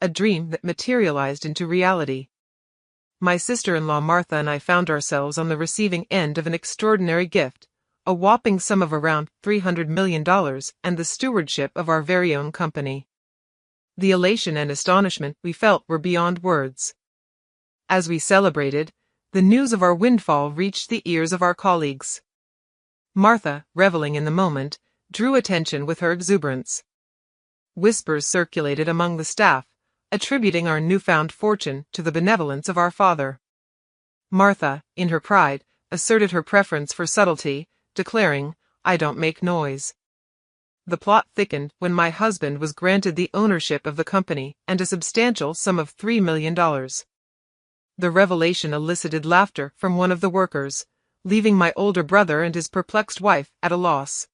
a dream that materialized into reality. My sister-in-law Martha and I found ourselves on the receiving end of an extraordinary gift, a whopping sum of around $300 million and the stewardship of our very own company. The elation and astonishment we felt were beyond words. As we celebrated, the news of our windfall reached the ears of our colleagues. Martha, reveling in the moment, drew attention with her exuberance. Whispers circulated among the staff, attributing our newfound fortune to the benevolence of our father. Martha, in her pride, asserted her preference for subtlety, declaring, "I don't make noise." The plot thickened when my husband was granted the ownership of the company and a substantial sum of $3 million. The revelation elicited laughter from one of the workers, leaving my older brother and his perplexed wife at a loss.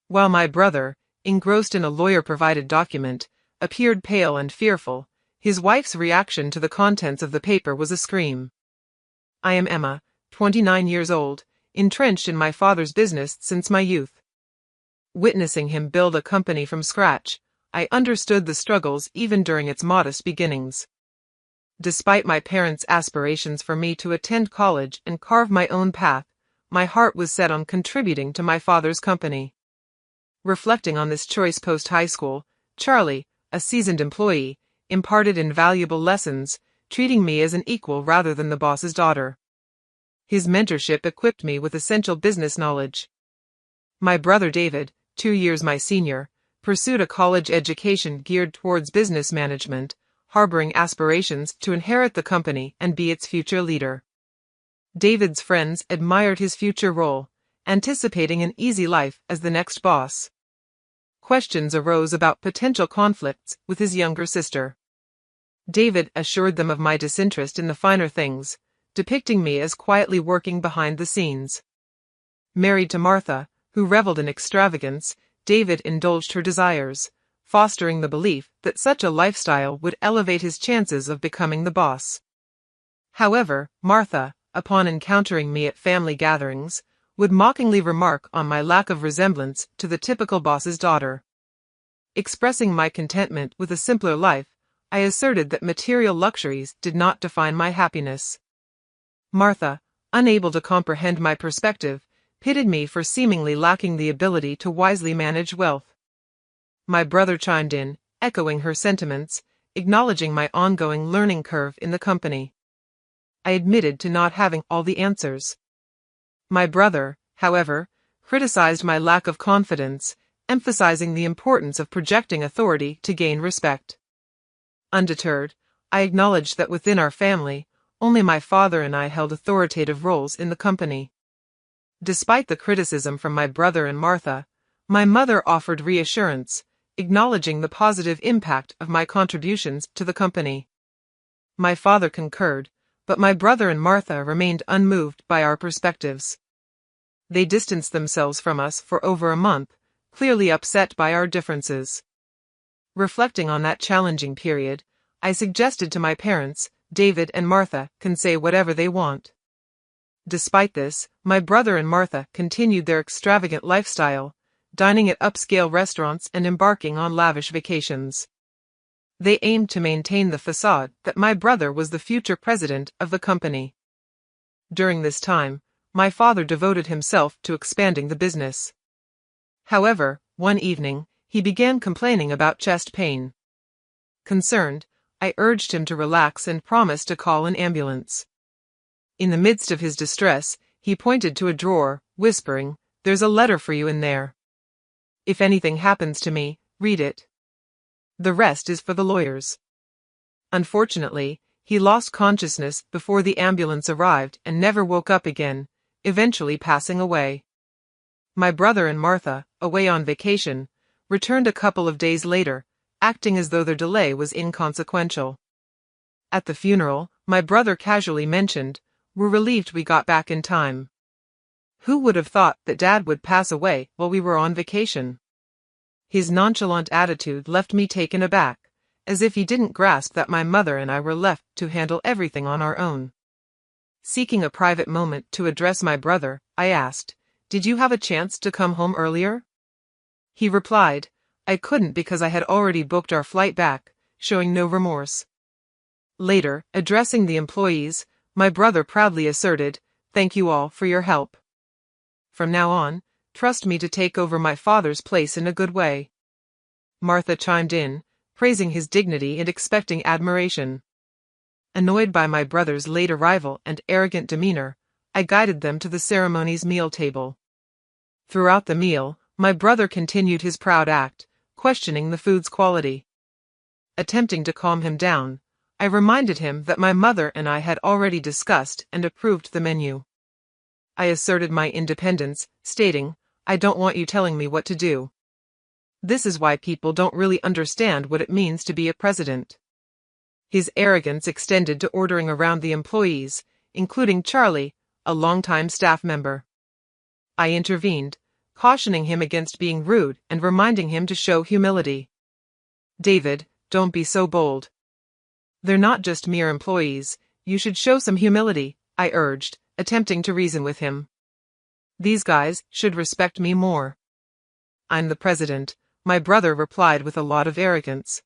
While my brother, engrossed in a lawyer-provided document, appeared pale and fearful, his wife's reaction to the contents of the paper was a scream. I am Emma, 29 years old, entrenched in my father's business since my youth. Witnessing him build a company from scratch, I understood the struggles even during its modest beginnings. Despite my parents' aspirations for me to attend college and carve my own path, my heart was set on contributing to my father's company. Reflecting on this choice post-high school, Charlie, a seasoned employee, imparted invaluable lessons, treating me as an equal rather than the boss's daughter. His mentorship equipped me with essential business knowledge. My brother David, 2 years my senior, pursued a college education geared towards business management, harboring aspirations to inherit the company and be its future leader. David's friends admired his future role, anticipating an easy life as the next boss. Questions arose about potential conflicts with his younger sister. David assured them of my disinterest in the finer things, depicting me as quietly working behind the scenes. Married to Martha, who reveled in extravagance, David indulged her desires, fostering the belief that such a lifestyle would elevate his chances of becoming the boss. However, Martha, upon encountering me at family gatherings, would mockingly remark on my lack of resemblance to the typical boss's daughter. Expressing my contentment with a simpler life, I asserted that material luxuries did not define my happiness. Martha, unable to comprehend my perspective, pitted me for seemingly lacking the ability to wisely manage wealth. My brother chimed in, echoing her sentiments, acknowledging my ongoing learning curve in the company. I admitted to not having all the answers. My brother, however, criticized my lack of confidence, emphasizing the importance of projecting authority to gain respect. Undeterred, I acknowledged that within our family, only my father and I held authoritative roles in the company. Despite the criticism from my brother and Martha, my mother offered reassurance, acknowledging the positive impact of my contributions to the company. My father concurred, but my brother and Martha remained unmoved by our perspectives. They distanced themselves from us for over a month, clearly upset by our differences. Reflecting on that challenging period, I suggested to my parents, David and Martha can say whatever they want. Despite this, my brother and Martha continued their extravagant lifestyle, dining at upscale restaurants and embarking on lavish vacations. They aimed to maintain the facade that my brother was the future president of the company. During this time, my father devoted himself to expanding the business. However, one evening, he began complaining about chest pain. Concerned, I urged him to relax and promised to call an ambulance. In the midst of his distress, he pointed to a drawer, whispering, "There's a letter for you in there. If anything happens to me, read it. The rest is for the lawyers." Unfortunately, he lost consciousness before the ambulance arrived and never woke up again, eventually passing away. My brother and Martha, away on vacation, returned a couple of days later, acting as though their delay was inconsequential. At the funeral, my brother casually mentioned, "We're relieved we got back in time. Who would have thought that Dad would pass away while we were on vacation?" His nonchalant attitude left me taken aback, as if he didn't grasp that my mother and I were left to handle everything on our own. Seeking a private moment to address my brother, I asked, "Did you have a chance to come home earlier?" He replied, "I couldn't because I had already booked our flight back," showing no remorse. Later, addressing the employees, my brother proudly asserted, "Thank you all for your help. From now on, trust me to take over my father's place in a good way." Martha chimed in, praising his dignity and expecting admiration. Annoyed by my brother's late arrival and arrogant demeanor, I guided them to the ceremony's meal table. Throughout the meal, my brother continued his proud act, questioning the food's quality. Attempting to calm him down, I reminded him that my mother and I had already discussed and approved the menu. I asserted my independence, stating, "I don't want you telling me what to do. This is why people don't really understand what it means to be a president." His arrogance extended to ordering around the employees, including Charlie, a longtime staff member. I intervened, cautioning him against being rude and reminding him to show humility. "David, don't be so bold. They're not just mere employees, you should show some humility," I urged, attempting to reason with him. "These guys should respect me more." "I'm the president," my brother replied with a lot of arrogance.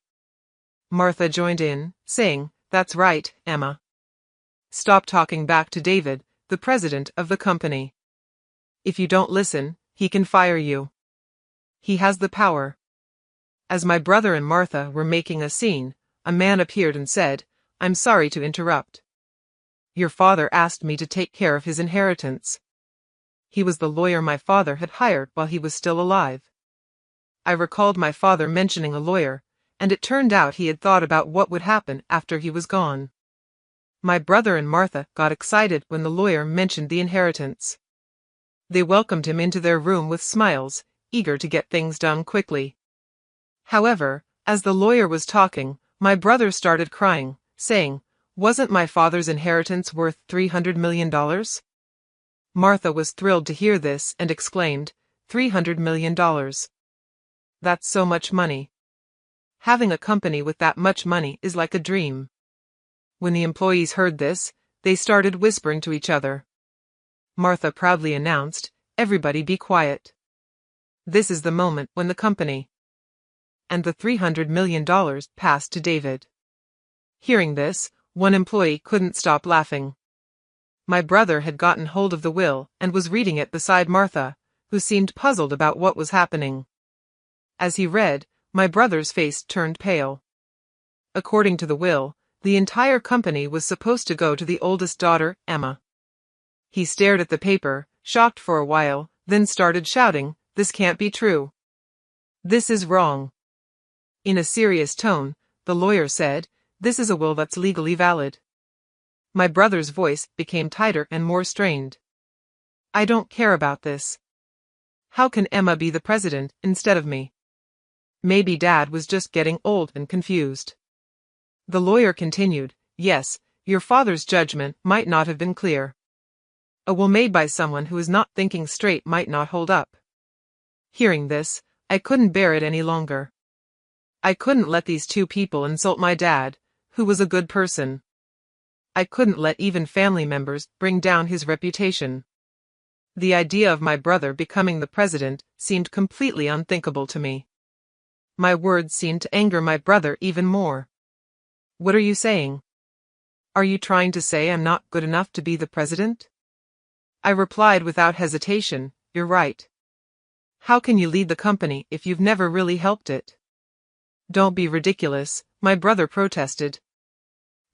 Martha joined in, saying, "That's right, Emma. Stop talking back to David, the president of the company. If you don't listen, he can fire you. He has the power." As my brother and Martha were making a scene, a man appeared and said, "I'm sorry to interrupt. Your father asked me to take care of his inheritance." He was the lawyer my father had hired while he was still alive. I recalled my father mentioning a lawyer, and it turned out he had thought about what would happen after he was gone. My brother and Martha got excited when the lawyer mentioned the inheritance. They welcomed him into their room with smiles, eager to get things done quickly. However, as the lawyer was talking, my brother started crying, saying, "Wasn't my father's inheritance worth $300 million? Martha was thrilled to hear this and exclaimed, $300 million. That's so much money. Having a company with that much money is like a dream." When the employees heard this, they started whispering to each other. Martha proudly announced, "Everybody be quiet. This is the moment when the company and the $300 million passed to David." Hearing this, one employee couldn't stop laughing. My brother had gotten hold of the will and was reading it beside Martha, who seemed puzzled about what was happening. As he read, my brother's face turned pale. According to the will, the entire company was supposed to go to the oldest daughter, Emma. He stared at the paper, shocked for a while, then started shouting, "This can't be true. This is wrong." In a serious tone, the lawyer said, "This is a will that's legally valid." My brother's voice became tighter and more strained. "I don't care about this. How can Emma be the president instead of me? Maybe Dad was just getting old and confused." The lawyer continued, "Yes, your father's judgment might not have been clear. A will made by someone who is not thinking straight might not hold up." Hearing this, I couldn't bear it any longer. I couldn't let these two people insult my dad, who was a good person. I couldn't let even family members bring down his reputation. The idea of my brother becoming the president seemed completely unthinkable to me. My words seemed to anger my brother even more. "What are you saying? Are you trying to say I'm not good enough to be the president?" I replied without hesitation, "You're right. How can you lead the company if you've never really helped it?" "Don't be ridiculous," my brother protested.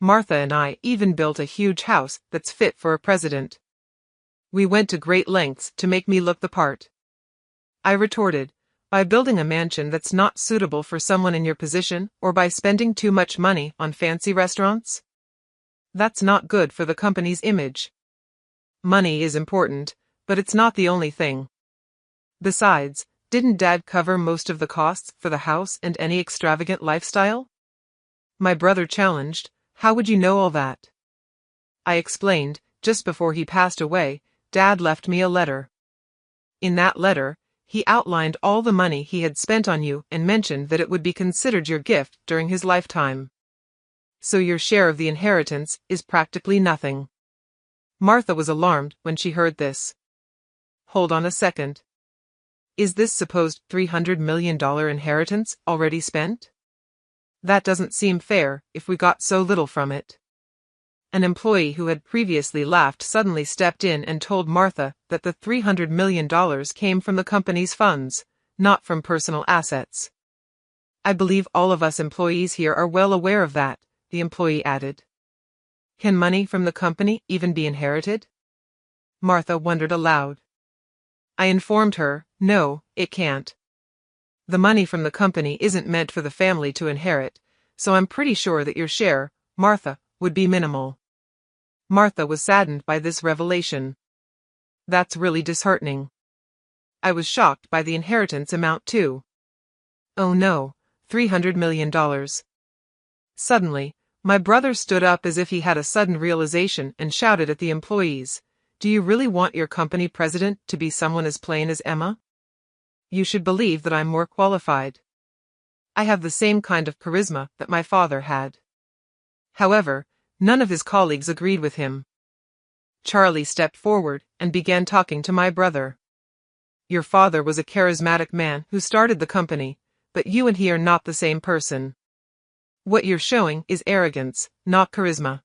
"Martha and I even built a huge house that's fit for a president. We went to great lengths to make me look the part." I retorted, "By building a mansion that's not suitable for someone in your position, or by spending too much money on fancy restaurants? That's not good for the company's image. Money is important, but it's not the only thing. Besides, didn't Dad cover most of the costs for the house and any extravagant lifestyle?" My brother challenged, "How would you know all that?" I explained, "Just before he passed away, Dad left me a letter. In that letter, he outlined all the money he had spent on you and mentioned that it would be considered your gift during his lifetime. So your share of the inheritance is practically nothing." Martha was alarmed when she heard this. "Hold on a second. Is this supposed $300 million inheritance already spent?" That doesn't seem fair if we got so little from it. An employee who had previously laughed suddenly stepped in and told Martha that the $300 million came from the company's funds, not from personal assets. I believe all of us employees here are well aware of that, the employee added. Can money from the company even be inherited? Martha wondered aloud. I informed her, no, it can't. The money from the company isn't meant for the family to inherit, so I'm pretty sure that your share, Martha, would be minimal. Martha was saddened by this revelation. That's really disheartening. I was shocked by the inheritance amount too. Oh no, $300 million. Suddenly, my brother stood up as if he had a sudden realization and shouted at the employees, do you really want your company president to be someone as plain as Emma? You should believe that I'm more qualified. I have the same kind of charisma that my father had. However, none of his colleagues agreed with him. Charlie stepped forward and began talking to my brother. Your father was a charismatic man who started the company, but you and he are not the same person. What you're showing is arrogance, not charisma.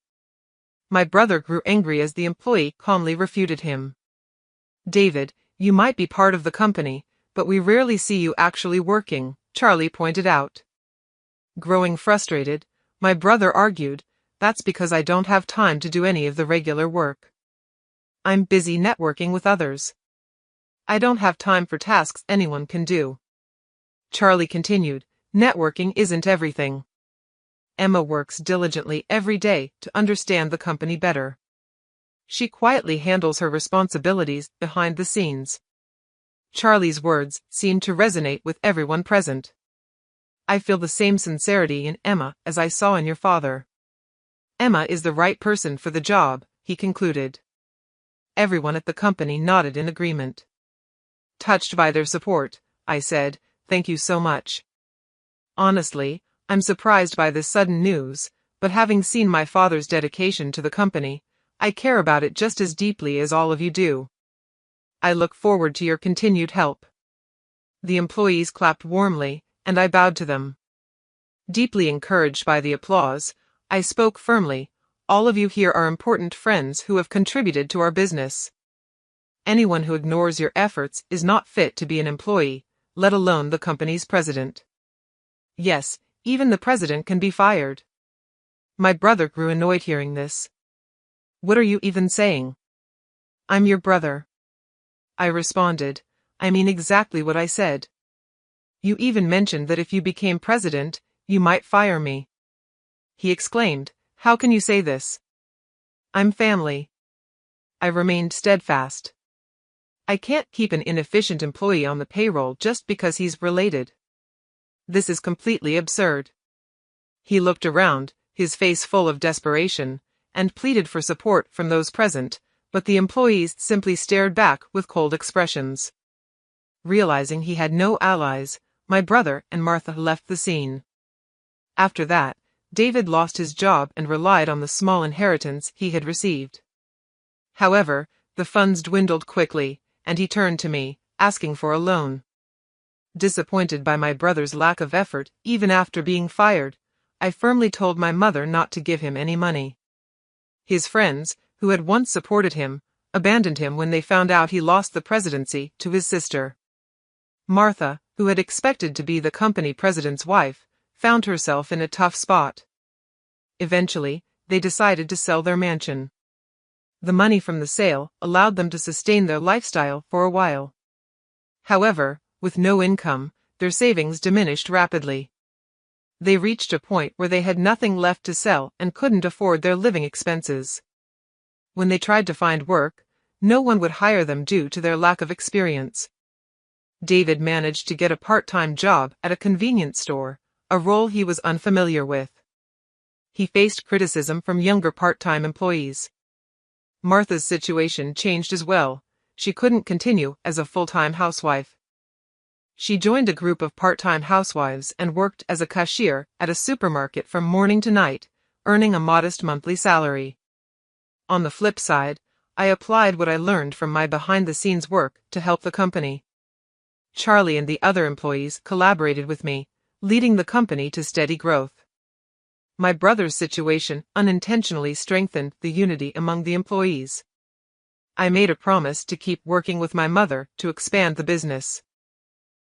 My brother grew angry as the employee calmly refuted him. David, you might be part of the company, but we rarely see you actually working, Charlie pointed out. Growing frustrated, my brother argued, that's because I don't have time to do any of the regular work. I'm busy networking with others. I don't have time for tasks anyone can do. Charlie continued, networking isn't everything. Emma works diligently every day to understand the company better. She quietly handles her responsibilities behind the scenes. Charlie's words seemed to resonate with everyone present. I feel the same sincerity in Emma as I saw in your father. Emma is the right person for the job, he concluded. Everyone at the company nodded in agreement. Touched by their support, I said, thank you so much. Honestly, I'm surprised by this sudden news, but having seen my father's dedication to the company, I care about it just as deeply as all of you do. I look forward to your continued help. The employees clapped warmly, and I bowed to them. Deeply encouraged by the applause, I spoke firmly, all of you here are important friends who have contributed to our business. Anyone who ignores your efforts is not fit to be an employee, let alone the company's president. Yes, even the president can be fired. My brother grew annoyed hearing this. What are you even saying? I'm your brother. I responded, I mean exactly what I said. You even mentioned that if you became president, you might fire me. He exclaimed, how can you say this? I'm family. I remained steadfast. I can't keep an inefficient employee on the payroll just because he's related. This is completely absurd. He looked around, his face full of desperation, and pleaded for support from those present, but the employees simply stared back with cold expressions. Realizing he had no allies, my brother and Martha left the scene. After that, David lost his job and relied on the small inheritance he had received. However, the funds dwindled quickly, and he turned to me, asking for a loan. Disappointed by my brother's lack of effort, even after being fired, I firmly told my mother not to give him any money. His friends, who had once supported him, abandoned him when they found out he lost the presidency to his sister. Martha, who had expected to be the company president's wife, found herself in a tough spot. Eventually, they decided to sell their mansion. The money from the sale allowed them to sustain their lifestyle for a while. However, with no income, their savings diminished rapidly. They reached a point where they had nothing left to sell and couldn't afford their living expenses. When they tried to find work, no one would hire them due to their lack of experience. David managed to get a part-time job at a convenience store, a role he was unfamiliar with. He faced criticism from younger part-time employees. Martha's situation changed as well. She couldn't continue as a full-time housewife. She joined a group of part-time housewives and worked as a cashier at a supermarket from morning to night, earning a modest monthly salary. On the flip side, I applied what I learned from my behind-the-scenes work to help the company. Charlie and the other employees collaborated with me, leading the company to steady growth. My brother's situation unintentionally strengthened the unity among the employees. I made a promise to keep working with my mother to expand the business.